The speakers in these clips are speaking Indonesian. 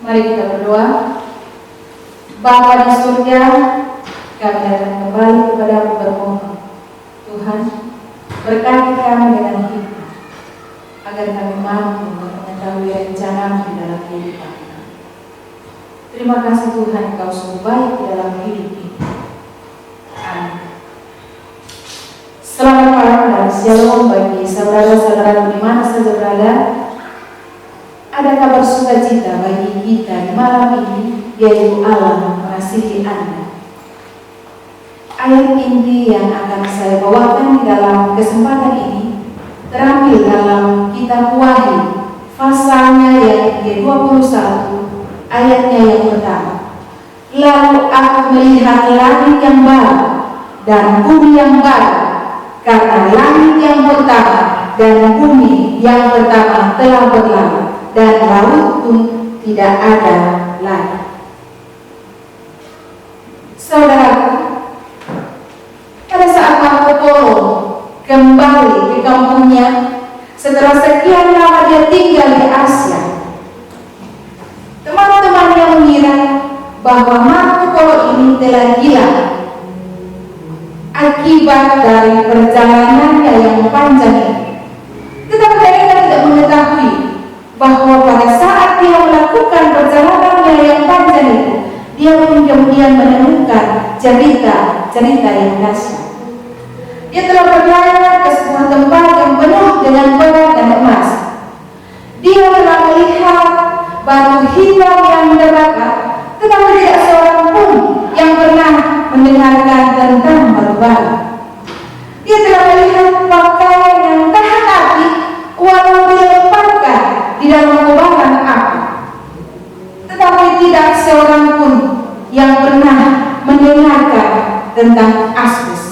Mari kita berdoa. Bapa di surga, kami datang kembali kepadamu bermohon, Tuhan, berkati kami dengan hikmah, agar kami mampu mengetahui rencana-Mu di dalam kehidupan kami. Terima kasih Tuhan, Kau sungguh baik di dalam hidup ini. Amin. Selamat malam dan shalom bagi saudara-saudara di mana saja berada. Ada kabar sukacita bagi kita di malam ini, yaitu Allah mengasihi Anda. Ayat inti yang akan saya bawakan di dalam kesempatan ini terambil dalam kitab Wahyu, pasalnya yang ke-21, ayatnya yang pertama. Lalu aku melihat langit yang baru dan bumi yang baru, karena langit yang pertama dan bumi yang pertama telah berlalu, dan laut pun tidak ada lagi. Saudara, pada saat Marco Polo kembali ke kampungnya setelah sekian lama dia tinggal di Asia, teman-temannya mengira bahwa Marco Polo ini telah gila akibat dari perjalanannya yang panjang ini. Tetapi mereka tidak mengetahui bahwa pada saat dia melakukan perjalanannya yang panjang itu, dia pun kemudian menemukan cerita yang dahsyat. Dia telah berlayar ke sebuah tempat yang penuh dengan perak dan emas. Dia telah melihat batu hitam yang terbakar, tetapi tidak seorang pun yang pernah mendengarkan tentang batu bara. Dia telah melihat pakaian yang tahan api walau dilemparkan di dalam kobaran api, tetapi tidak seorang pun yang pernah mendengarkan tentang asbes.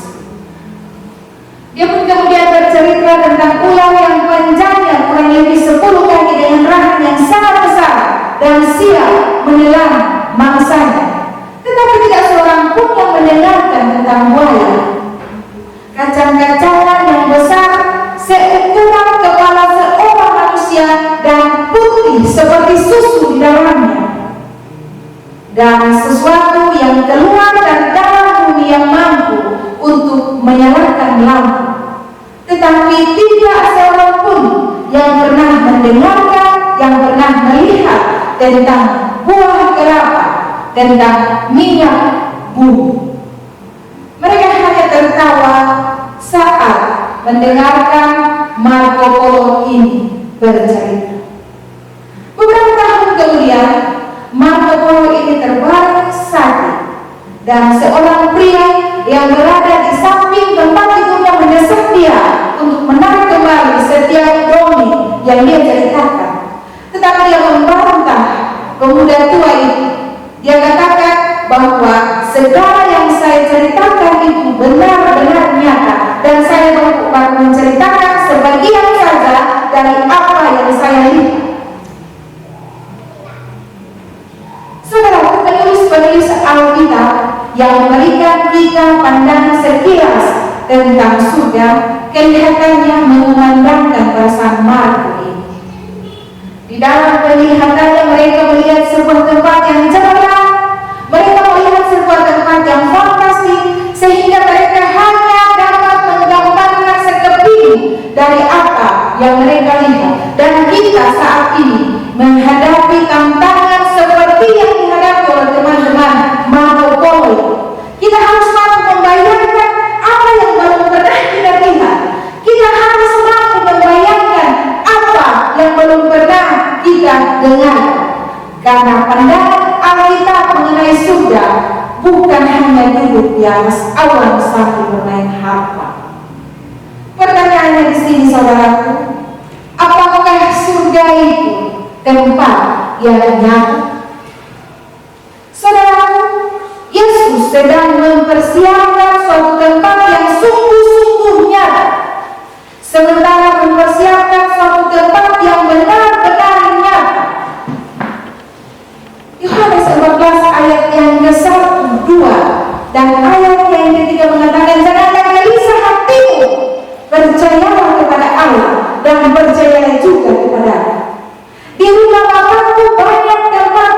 Dia pun kemudian bercerita tentang ular yang panjangnya kurang lebih 10 kaki dengan rahang yang sangat besar dan siap menelan mangsanya, tetapi tidak seorang pun yang mendengarkan tentang buaya. Kacang-kacangan yang besar seukuran kepala seorang manusia dan putih seperti susu di dalamnya, dan sesuatu yang keluar dari dalam bumi yang mampu untuk menyalakan lampu, tetapi tidak seorang pun yang pernah mendengarkan, yang pernah melihat tentang buah kelapa, tentang minyak bumi. Mereka hanya tertawa saat mendengarkan Marco Polo ini bercerita. Beberapa tahun kemudian, Marco Polo ini terbaring sakit, dan seorang pria yang berada di samping tempat ibunya mendesak dia untuk menarik kembali setiap dongeng yang dia ceritakan. Tetapi dia membantah pemuda tua itu. Dia katakan bahwa segala yang saya ceritakan itu benar-benar nyata, dan saya baru menceritakan sebagian saja dari apa yang saya lihat. Saudara, penulis Alkitab yang memberikan kita pandangan sekilas tentang surga, kelihatannya mengumandangkan perasaan Marko ini. Di dalam penglihatannya mereka melihat sebuah tempat yang cerah, mereka melihat sebuah tempat yang fantastik, sehingga mereka hanya dapat menggambarkan sekeping dari apa yang mereka lihat. Dan kita saat ini menghadapi tantangan seperti yang dihadapi oleh teman-teman Marco Polo. Kita harus mampu membayangkan apa yang belum pernah kita lihat. Kita harus mampu membayangkan apa yang belum pernah kita dengar. Karena pandangan Alkitab mengenai surga bukan hanya duduk di atas awan sambil bermain harpa. Pertanyaannya di sini, saudaraku, apakah surga itu tempat yang nyata? Saudaraku, Yesus sedang mempersiapkan suatu tempat yang sungguh-sungguh nyata, sementara mempersiapkan suatu tempat yang benar-benar nyata. Yohanes 14 ayat yang ke-1, 2 dan ayat yang ketiga mengatakan, janganlah gelisah hatimu, percayalah kepada Allah dan percayalah juga kepada Di rumah Bapakku banyak tempat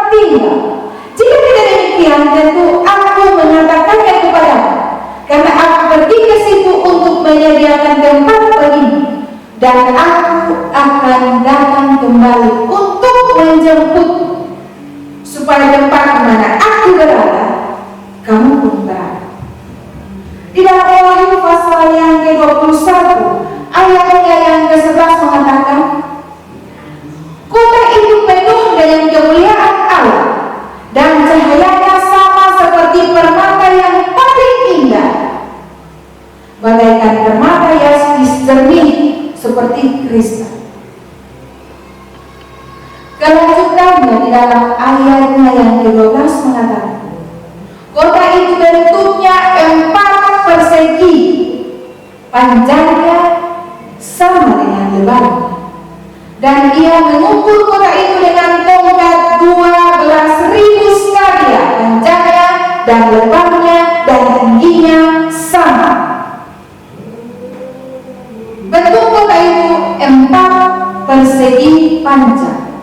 dan aku akan datang kembali untuk menjemputmu, supaya tempat di mana aku berada, kamu pun berada. Di dalam Wahyu pasal yang ke-21 ayatnya yang ke-11 mengatakan, kota itu penuh dengan kemuliaan Allah, dan cahayanya sama seperti permata yang paling indah, bagaikan permata yaspis jernih seperti kristal. Kelanjutannya di dalam ayatnya yang ke-12 mengatakan, kota itu bentuknya 4 persegi, panjangnya sama dengan lebarnya, dan ia mengukur kota itu dengan tongkat 12.000 stadia, panjangnya dan lebarnya dan tingginya sama. Bentuk kota itu 4 persegi panjang.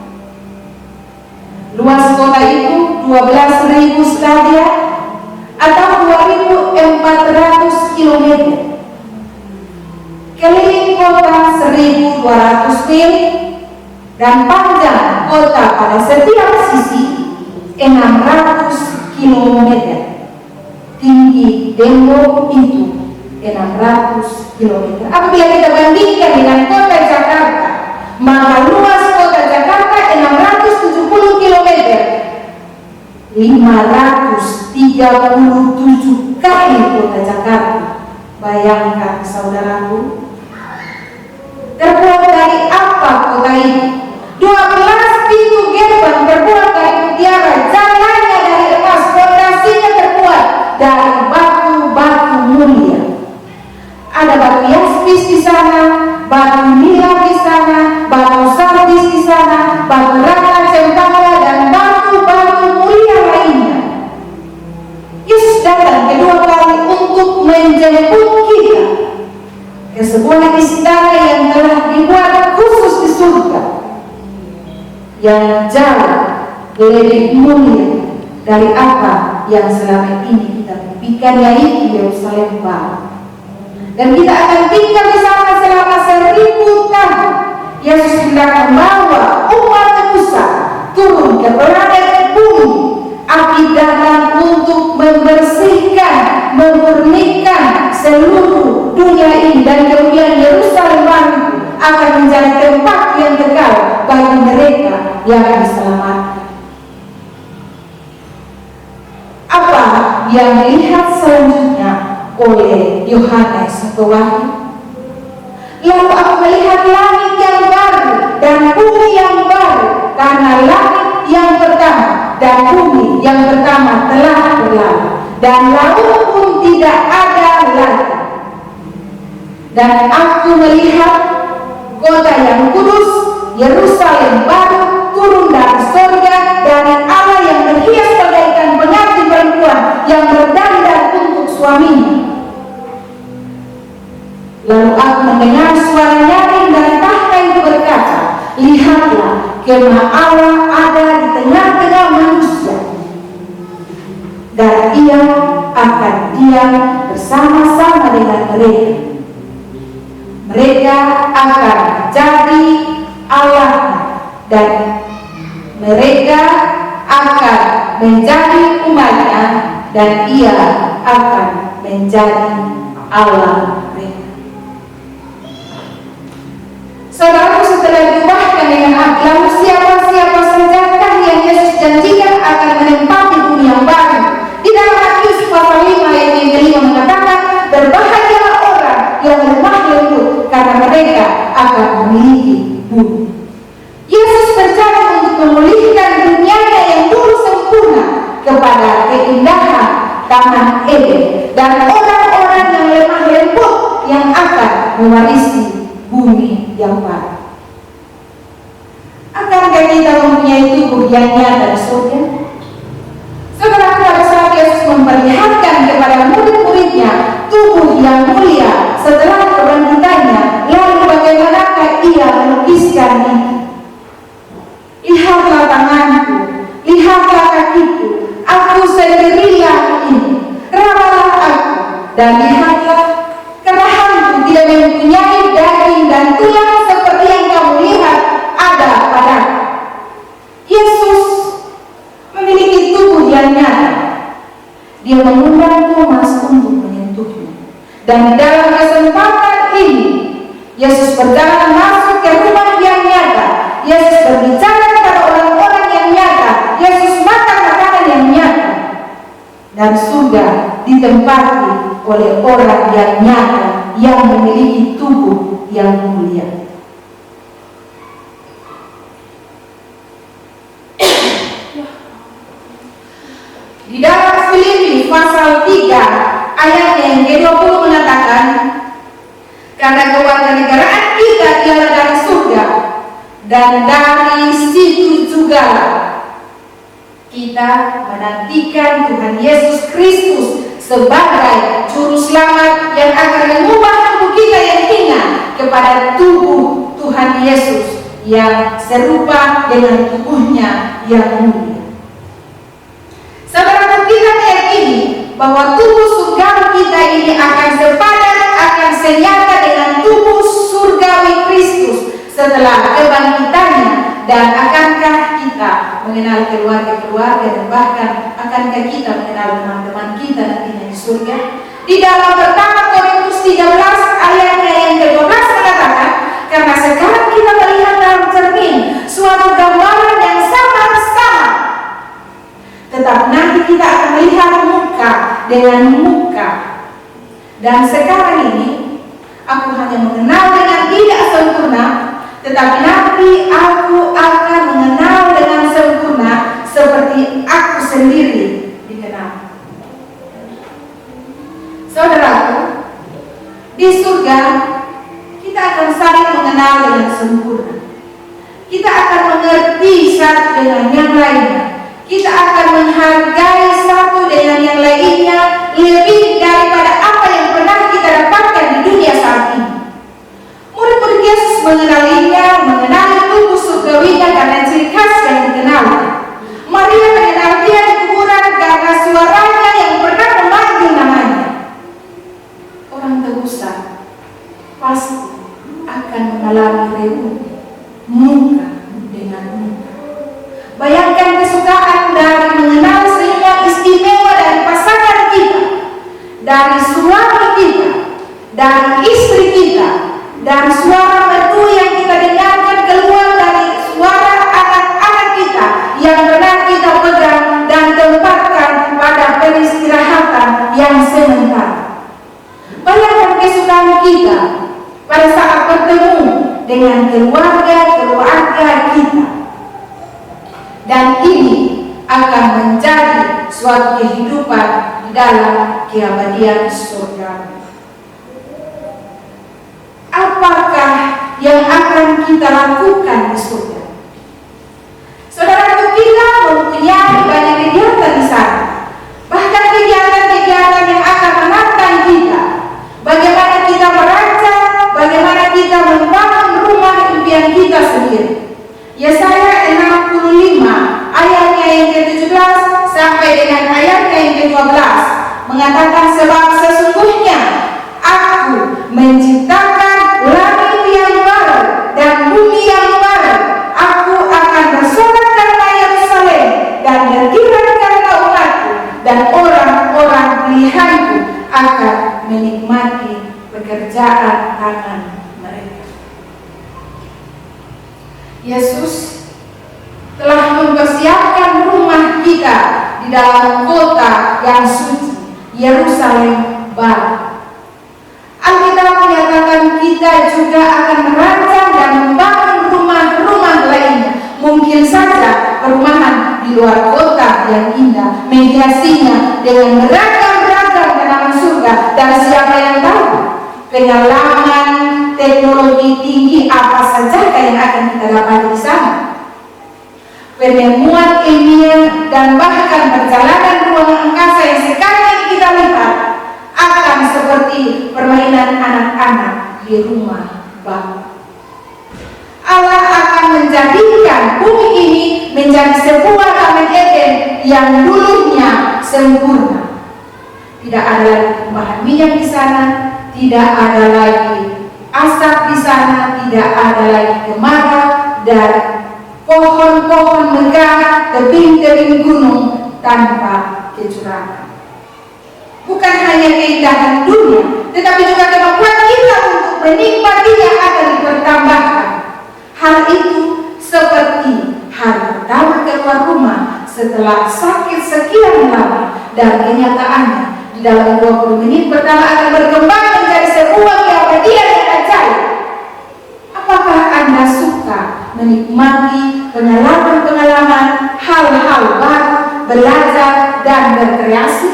Luas kota itu 12.000 stadia atau 2.400 km. Keliling kota 1.200 mil, dan panjang kota pada setiap sisi 600 km. Tinggi tembok itu 600 km. Apabila kita bandingkan dengan kota Jakarta, maka luas kota Jakarta 670 km, 537 kali kota Jakarta. Bayangkan saudaraku, terbuat dari apa kota ini? 12 pintu gerbang terbuat dari mutiara, jalannya dari emas, fondasinya terbuat dari batu-batu mulia. Ada batu yaspis di sana, batu nila di sana, batu sardis di sana, batu ratna cempaka, dan batu-batu mulia lainnya. Yesus datang kedua kali untuk menjemput kita ke sebuah istana yang telah dibuat khusus di surga, yang jauh lebih mulia dari apa yang selama ini kita mimpikan, yaitu Yerusalem baru. Dan kita akan tinggal di sana selama 1000 tahun. Yesus hendak membawa umat manusia turun ke planet bumi. Api datang untuk membersihkan, memurnikan seluruh dunia ini, dan kemudian Yerusalem baru akan menjadi tempat yang kekal bagi mereka yang diselamatkan. Apa yang dilihat selanjutnya oleh Yohanes Wahyu? Lalu aku melihat langit yang baru dan bumi yang baru, karena langit yang pertama dan bumi yang pertama telah berlalu, dan laut pun tidak ada lagi. Dan aku melihat kota yang kudus, Yerusalem baru, turun dari surga dari Allah, yang berhias bagaikan pengantin perempuan yang berdandan untuk suaminya. Lalu aku mendengar suara nyaring dari tahta itu berkata, lihatlah, kemah Allah ada di tengah-tengah manusia, dan ia akan diam bersama-sama dengan mereka. Mereka akan jadi Allah, dan mereka akan menjadi umatnya, dan ia akan menjadi Allah mereka. Saudara, setelah diubahkan dengan hati, lalu siapa-siapa sajakah yang Yesus janjikan akan menempati bumi yang baru? Di dalam Matius pasal 5 ayat yang ke-5 mengatakan, berbahagialah orang yang lemah lembut, karena mereka akan memiliki bumi. Yesus berjanji untuk memulihkan dunianya yang dulu sempurna kepada keindahan Taman Eden, dan orang-orang yang lemah lembut yang akan mewarisi bumi yang baru. Akankah kita mempunyai tubuh yang nyata di surga? Saudara, pada saat Yesus memperlihatkan kepada murid-muridnya tubuh yang mulia setelah kebangkitannya, lalu bagaimanakah ia melukiskan itu? Lihatlah tanganku, lihatlah kakiku, aku sendirilah ini, rawatlah aku, dan lihatlah kerahanku tidak mempunyai daging dan tulang Dia mengundang Thomas untuk menyentuhnya. Dan di dalam kesempatan ini, Yesus berjalan masuk ke rumah yang nyata. Yesus berbicara kepada orang-orang yang nyata. Yesus makan makanan yang nyata. Dan sudah ditempati oleh orang yang nyata, yang memiliki tubuh yang mulia. Di dalam Filipi pasal 3 ayat yang ke-20 mengatakan, karena kewarganegaraan kita ialah dari surga, dan dari situ juga kita menantikan Tuhan Yesus Kristus sebagai juru selamat yang akan mengubah tubuh kita yang hina kepada tubuh Tuhan Yesus yang serupa dengan tubuhnya yang mulia. Saudara, kita meyakini bahwa tubuh surgawi kita ini akan sepadan, akan senyata dengan tubuh surgawi Kristus setelah kebangkitannya. Dan akankah kita mengenal keluarga-keluarga, dan bahkan akankah kita mengenal teman-teman kita nantinya di surga? Di dalam pertama Korintus 13 ayatnya yang ke-12 mengatakan, karena sekarang kita melihat dalam cermin suatu gambaran yang sama-sama, tetapi nanti kita akan melihat muka dengan muka. Dan sekarang ini aku hanya mengenal dengan tidak sempurna, tetapi nanti aku akan mengenal dengan sempurna seperti aku sendiri dikenal. Saudaraku, di surga kita akan saling mengenal dengan sempurna. Kita akan mengerti satu dengan yang lainnya. Kita akan menghargai satu dengan yang lainnya lebih daripada apa yang pernah kita dapatkan di dunia saat ini. Murid-murid Yesus mengenalinya, mengenali tubuh surgawinya karena ciri khas yang dikenal. Maria mengenal dia di kuburan karena suaranya yang pernah memanggil namanya. Orang tebusan pasti akan mengalami reuni muka dengan muka. Bayangkan kesukaan dari mengenal senyum istimewa dari pasangan kita, dari suami kita, dari istri kita, dan suara merdu yang kita dengarkan keluar dari suara anak-anak kita yang pernah kita pegang dan tempatkan pada peristirahatan yang sementara. Bayangkan kesukaan kita pada saat bertemu dengan keluarga kita. Dan ini akan menjadi suatu kehidupan di dalam keabadian surga. Apakah yang akan kita lakukan di surga? Saudara, kita mempunyai banyak kegiatan di sana. Bahkan kegiatan-kegiatan yang akan menantang kita. Bagaimana kita merancang, bagaimana kita membangun rumah impian kita sendiri. Yesaya 65 ayatnya yang ke-17 sampai dengan ayatnya yang ke-12 mengatakan, sebab sesungguhnya aku menciptakan langit yang baru dan bumi yang baru. Aku akan bersorak karena Yerusalem dan bergembira karena umatku, dan orang-orang pilihanku akan menikmati pekerjaan tangan mereka. Yesus telah mempersiapkan rumah kita di dalam kota yang suci, Yerusalem baru. Alkitab menyatakan kita juga akan merancang dan membangun rumah-rumah lainnya. Mungkin saja perumahan di luar kota yang indah, menghiasinya dengan beragam-beragam tanaman surga. Dan siapa yang tahu, pengalaman teknologi tinggi apa saja yang akan kita dapat di sana. Penemuan ilmiah dan bahkan perjalanan ruang angkasa yang sekarang ini kita lihat akan seperti permainan anak-anak di rumah Bapa. Allah akan menjadikan bumi ini menjadi sebuah taman Eden yang dulunya sempurna. Tidak ada lagi tumpahan minyak di sana, tidak ada lagi asap di sana, tidak ada lagi kemarau dan pohon-pohon megah, tebing-tebing gunung tanpa kecurangan. bukan hanya keindahan dunia, tetapi juga kemampuan kita untuk menikmatinya akan dipertambahkan. Hal itu seperti hari pertama keluar rumah setelah sakit sekian lama, dan kenyataannya di dalam 20 menit pertama akan berkembang menjadi sebuah keabadian yang ajaib. Apakah Anda suka menikmati pengalaman-pengalaman, hal-hal baru, belajar dan berkreasi?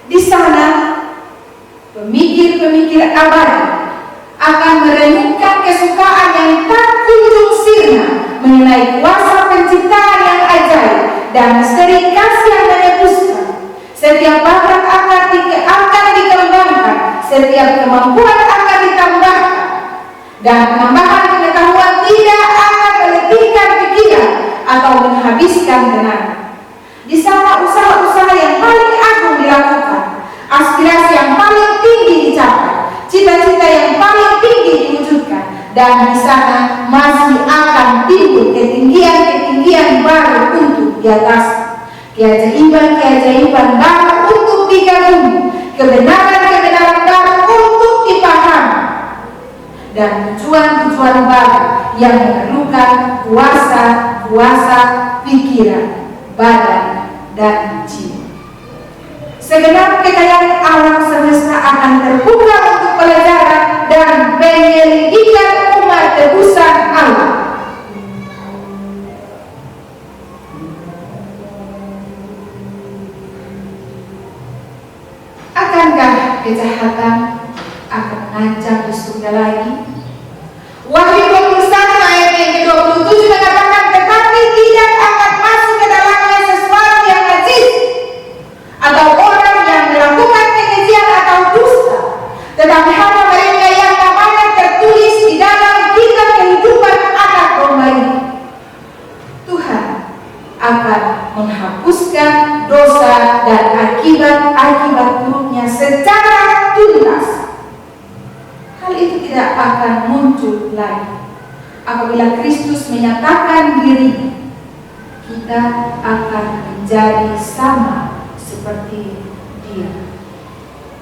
Di sana, pemikir-pemikir abadi akan merenungkan kesukaan yang tak kunjung sirna mengenai kuasa penciptaan yang ajaib dan misteri kasih yang menebuskan. Setiap bakat akan dikembangkan, setiap kemampuan akan ditambahkan, dan penambahan pengetahuan tidak akan meletihkan pikiran atau menghabiskan tenaga. Di sana usaha-usaha yang paling agung dilakukan, aspirasi yang paling tinggi dicapai, cita-cita yang paling tinggi diwujudkan, dan di sana masih akan timbul ketinggian-ketinggian baru untuk di atas. Keajaiban-keajaiban baru untuk digabung, kebenaran-kebenaran baru untuk dipahami, dan tujuan-tujuan baru yang memerlukan kuasa pikiran, badan, dan jiwa. Segenap kekayaan alam semesta akan terbuka untuk pelajaran dan penyelidikan umat tebusan Allah. Akankah kejahatan akan mengancam di surga lagi? Wahyu 21 ayat yang ke-27 mengatakan, tetapi tidak akan masuk ke dalamnya sesuatu yang najis atau orang yang melakukan kekejian atau dusta, tetapi hanya mereka yang namanya tertulis di dalam kitab kehidupan anak domba ini. Tuhan akan menghapuskan dosa dan akibat-akibat buruknya secara tuntas. Hal itu tidak akan muncul lagi. Apabila Kristus menyatakan dirinya, kita akan menjadi sama seperti Dia.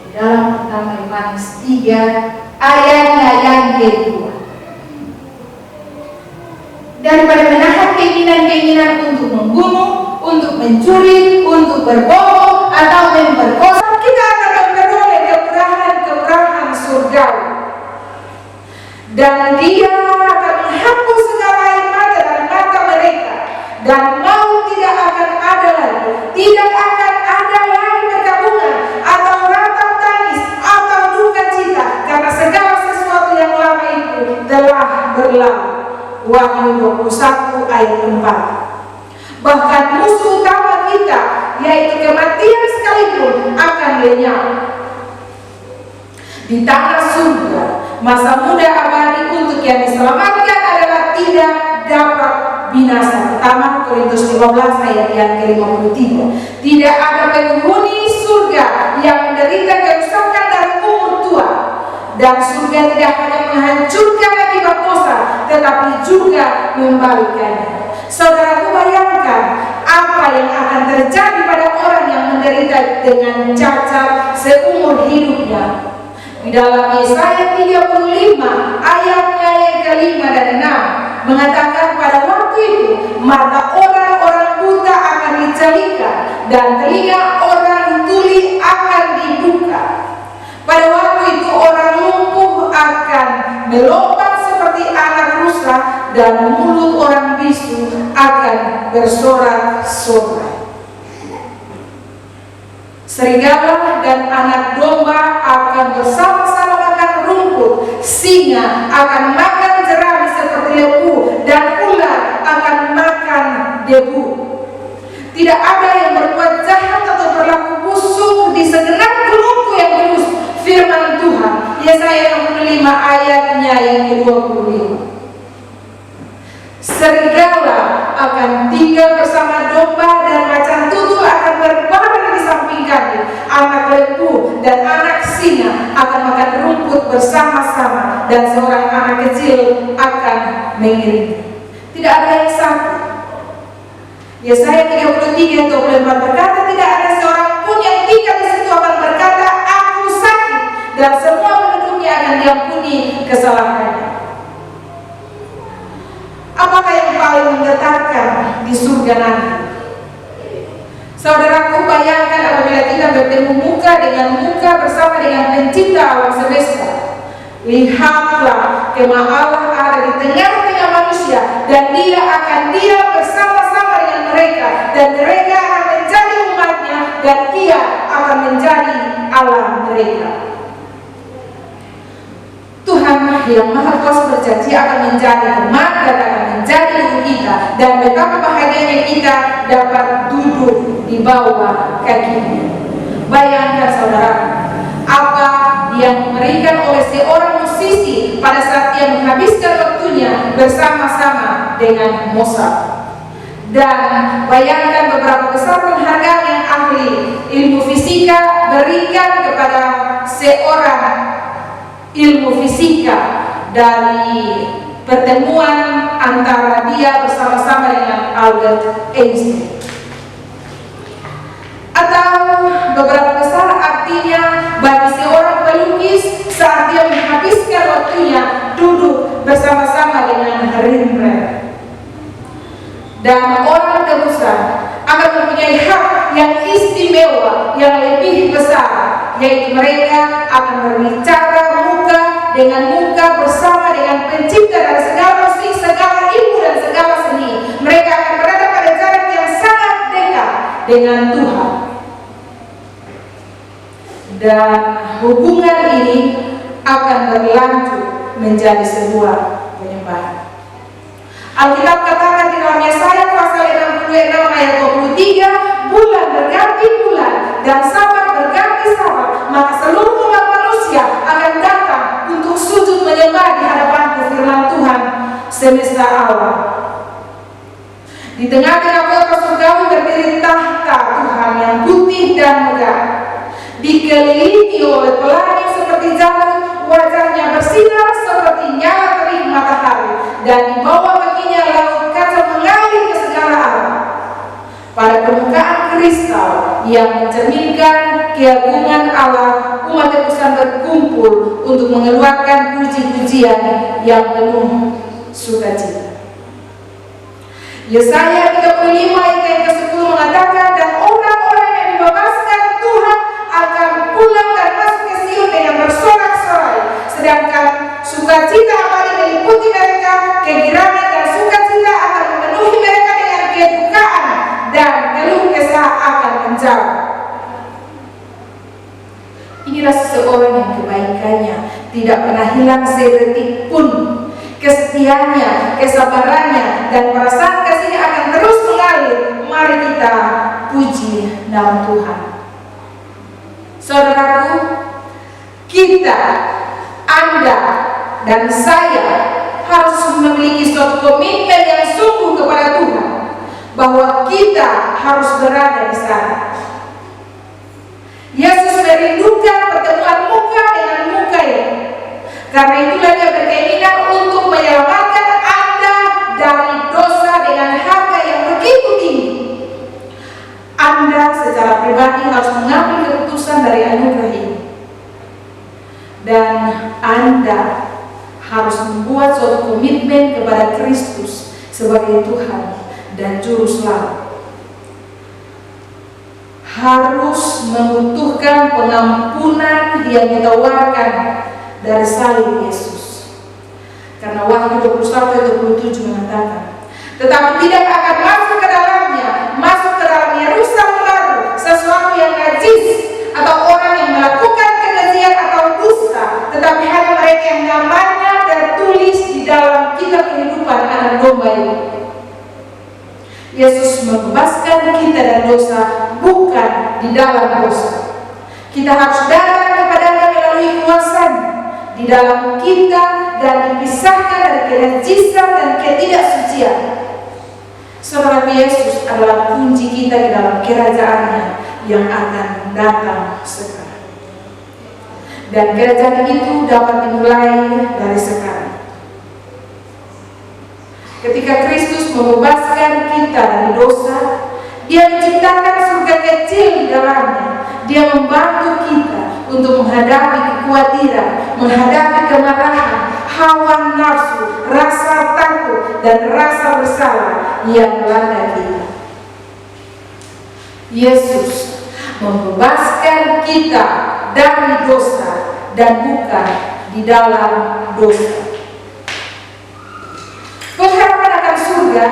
Di dalam pertama Yohanes 3 ayatnya yang kedua. Daripada menahan keinginan-keinginan untuk membunuh, untuk mencuri, untuk berbohong atau memperkosa, kita akan memperoleh keberkahan surgawi. Dan Dia akan menghapus segala air mata dari mata mereka, dan maut tidak akan ada lagi, tidak akan ada lagi perkabungan atau ratap tangis atau duka cita, karena segala sesuatu yang lama itu telah berlalu. Wahyu 21 ayat 4. Bahkan musuh utama kita, yaitu kematian sekalipun, akan lenyap. Di tanah surga, masa muda abadi untuk yang diselamatkan adalah tidak dapat binasa. Pertama Korintus 15 ayat yang ke-53. Tidak ada penghuni surga yang menderita kerusakan dari umur tua. Dan surga tidak hanya menghancurkan akibat dosa, tetapi juga membalikannya. Saudaraku, bayangkan apa yang akan terjadi pada orang yang menderita dengan cacat seumur hidupnya. Di dalam Yesaya 35 ayatnya yang ke-5 dan 6 mengatakan, pada waktu itu mata orang-orang buta akan dicelikan dan telinga orang tuli akan dibuka. Pada waktu itu orang lumpuh akan melompat seperti anak rusa, dan mulut orang bisu akan bersorak-sorai. Serigala dan anak domba akan bersama-sama makan rumput, singa akan makan jerami seperti lembu, dan ular akan makan debu. Tidak ada yang berbuat jahat atau berlaku busuk di segenap kelompok yang tulus. Firman Tuhan, Yesaya 65 ayatnya yang ke-25. Serigala akan tinggal bersama domba, dan macan tutul akan berbaring di samping kaki. Anak lembu dan anak singa akan makan rumput bersama-sama, dan seorang anak kecil akan mengiring. Tidak ada yang satu. Yesaya 33:24 berkata, tidak ada seorang pun dan semua penduduknya akan diampuni kesalahannya. Apakah yang paling menggetarkan di surga nanti? Saudaraku, bayangkan apabila kita bertemu muka dengan muka bersama dengan pencipta alam semesta. Lihatlah kemah Allah ada di tengah-tengah manusia, dan Dia akan diam bersama-sama dengan mereka, dan mereka akan menjadi umatnya, dan Dia akan menjadi Allah mereka. Tuhan yang Maha Kuasa berjanji akan menjadi teman dan akan menjadi guru kita, dan betapa bahagianya kita dapat duduk di bawah kakinya. Bayangkan saudara, apa yang diberikan oleh seorang musisi pada saat dia menghabiskan waktunya bersama-sama dengan Mozart. Dan bayangkan beberapa besar penghargaan yang ahli ilmu fisika berikan kepada seorang ilmu fisika dari pertemuan antara dia bersama-sama dengan Albert Einstein. Atau beberapa besar artinya bagi seorang pelukis saat dia menghabiskan waktunya duduk bersama-sama dengan Rembrandt. Dan orang tebusan akan mempunyai hak yang istimewa, yang lebih besar, yaitu mereka akan berbicara muka dengan muka bersama dengan pencipta dari segala musik, segala ilmu dan segala seni. Mereka akan berada pada jarak yang sangat dekat dengan Tuhan. Dan hubungan ini akan berlanjut menjadi sebuah penyembahan. Alkitab katakan di dalam Yesaya pasal 66 ayat 23, bulan berganti bulan dan sabat berganti sabat, maka seluruh umat manusia akan datang untuk sujud menyembah di hadapanku, firman Tuhan semesta alam. Di tengah-tengah kota surgawi berdiri tahta Tuhan yang putih dan megah, dikelilingi oleh pelangi seperti jarum, wajahnya bersinar seperti nyala terik matahari, dan di bawah kakinya laut kaca mengalir ke segala arah. Pada permukaan kristal yang mencerminkan keagungan Allah, umat tebusan berkumpul untuk mengeluarkan puji-pujian yang penuh sukacita. Yesaya 35 ayat yang ke-10 mengatakan, dan orang-orang yang dibebaskan Tuhan akan pulang dan masuk ke Sion dengan bersorak-sorai, sedangkan sukacita abadi meliputi mereka, kegirangan dan sukacita akan memenuhi mereka dengan kedukaan, dan keluh kesah akan menjauh. Inilah seseorang yang kebaikannya tidak pernah hilang sedetik pun. Kesetiaannya, kesabarannya, dan perasaan kasihnya akan terus mengalir. Mari kita puji nama Tuhan. Saudaraku, kita, Anda, dan saya harus memiliki suatu komitmen yang sungguh kepada Tuhan, bahwa kita harus berada di sana. Yesus merindukan pertemuan muka dengan muka ini. Karena itulah Dia berkeinginan untuk menyelamatkan Anda dari dosa dengan harga yang begitu tinggi. Anda secara pribadi harus mengambil keputusan dari anugerah ini. Dan Anda harus membuat suatu komitmen kepada Kristus sebagai Tuhan dan Juru Selamat. Harus membutuhkan pengampunan yang ditawarkan dari salib Yesus. Karena Wahyu 21 ayat 27 mengatakan, tetapi tidak akan masuk ke dalam Yerusalem baru sesuatu yang najis atau orang yang melakukan kekejian atau dusta, tetapi hanya mereka yang namanya tertulis di dalam kitab kehidupan Anak Domba ini. Yesus membebaskan kita dari dosa, bukan di dalam dosa. Kita harus datang kepadanya melalui kuasa-Nya di dalam kita dan dipisahkan dari kenajisan dan ketidaksucian. Saudara, Yesus adalah kunci kita di dalam kerajaan-Nya yang akan datang sekarang. Dan kerajaan itu dapat dimulai dari sekarang. Ketika Kristus membebaskan kita dari dosa, Dia menciptakan surga kecil di dalamnya. Dia membantu kita untuk menghadapi kekhawatiran, menghadapi kemarahan, hawa nafsu, rasa takut, dan rasa bersalah yang melanda kita. Yesus membebaskan kita dari dosa dan bukan di dalam dosa. Pengharapan akan surga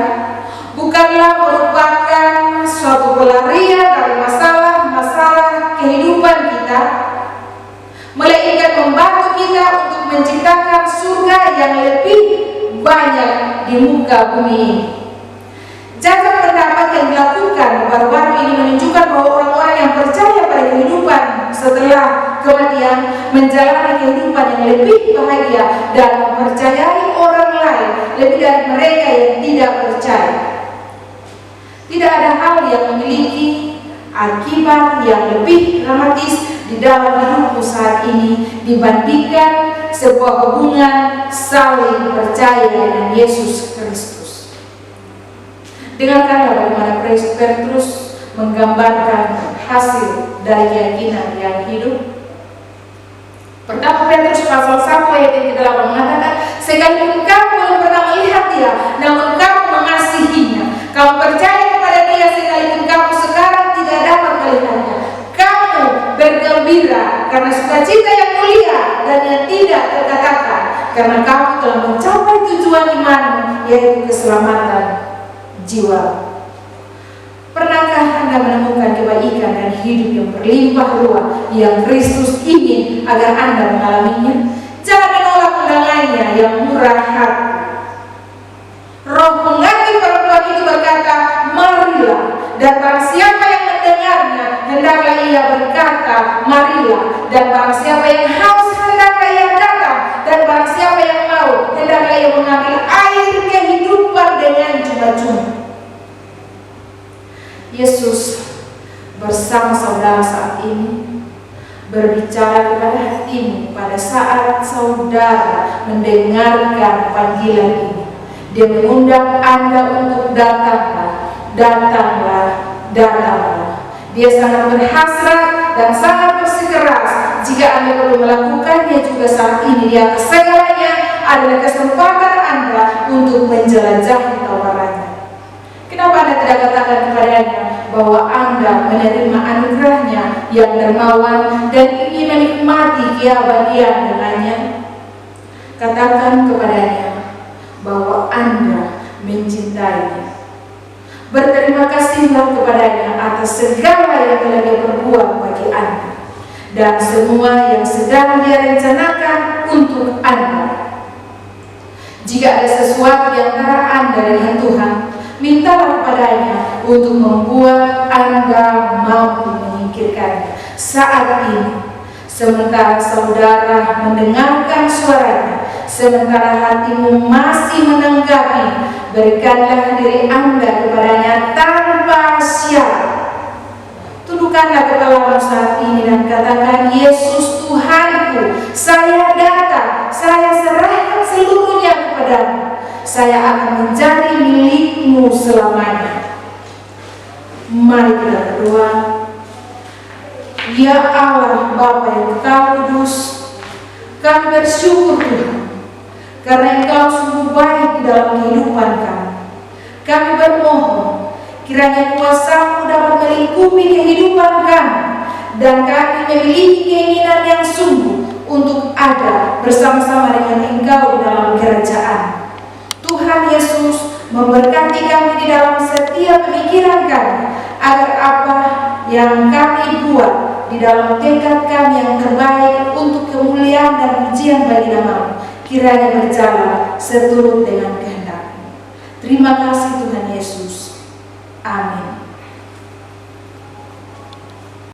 bukanlah merupakan suatu pelarian dari masalah-masalah kehidupan kita, melainkan membantu kita untuk menciptakan surga yang lebih banyak di muka bumi ini. Jajak pendapat yang dilakukan baru-baru ini menunjukkan bahwa orang-orang yang percaya pada kehidupan setelah kematian menjalani kehidupan yang lebih bahagia dan mempercayai orang lain lebih dari mereka yang tidak percaya. Tidak ada hal yang memiliki akibat yang lebih dramatis di dalam hidupmu saat ini dibandingkan sebuah hubungan saling percaya dengan Yesus Kristus. Dengarkanlah bagaimana Petrus menggambarkan hasil dari keyakinan yang hidup. Pertama Petrus pasal 1 ayat yang ke-8 mengatakan, sekalipun kamu belum pernah melihat dia, namun kamu mengasihinya, kamu percaya kepada dia sekalipun kamu sekarang tidak dapat melihatnya. Kamu bergembira karena sukacita yang mulia dan yang tidak terkatakan, karena kamu telah mencapai tujuan imanmu, yaitu keselamatan jiwa. Pernahkah Anda menemukan kebaikan dan hidup yang berlimpah ruah yang Kristus ingin agar Anda mengalaminya? Jangan menolak undangannya yang murah hati. Roh pengganti perempuan itu berkata, marilah. Dan barang siapa yang mendengarnya, hendaklah ia berkata, marilah. Dan barang siapa yang haus, hendaklah ia datang. Dan barang siapa yang mau, hendaklah ia mengambil air kehidupan dengan cuma-cuma. Yesus bersama saudara saat ini berbicara kepada hatimu pada saat saudara mendengarkan panggilan ini. Dia mengundang Anda untuk datanglah, datanglah, datanglah. Dia sangat berhasrat dan sangat bersikeras jika Anda perlu melakukannya juga saat ini. Di atas segalanya adalah kesempatan Anda untuk menjelajahi tawarannya. Kenapa Anda tidak katakan kepadanya bahwa Anda menerima anugerahnya yang dermawan dan ingin menikmati keabadian dengannya? Katakan kepadanya bahwa Anda mencintainya. Berterima kasihlah kepadanya atas segala yang telah Dia perbuat bagi Anda dan semua yang sedang Dia rencanakan untuk Anda. Jika ada sesuatu di antara Anda dengan Tuhan, mintalah kepadanya untuk membuat Anda mampu menyingkirkannya saat ini. Sementara saudara mendengarkan suaranya, sementara hatimu masih menanggapi, berikanlah diri Anda kepadanya tanpa syarat. Tundukkanlah kepalamu saat ini dan katakan, Yesus Tuhanku, saya datang, saya serahkan seluruhnya kepadamu. Saya akan menjadi milikmu selamanya. Mari kita berdoa. Ya Allah Bapa yang Engkau kudus, kami bersyukur Tuhan karena Engkau sungguh baik di dalam kehidupan kami. Kami bermohon kiranya kuasa-Mu dapat melingkupi kehidupan kami dan kami memiliki keinginan yang sungguh untuk ada bersama-sama dengan Engkau di dalam kerajaan. Tuhan Yesus memberkati kami di dalam setiap pemikiran kami, agar apa yang kami buat di dalam tekad kami yang terbaik untuk kemuliaan dan pujian bagi nama-Mu kiranya berjalan seturut dengan kehendak-Mu. Terima kasih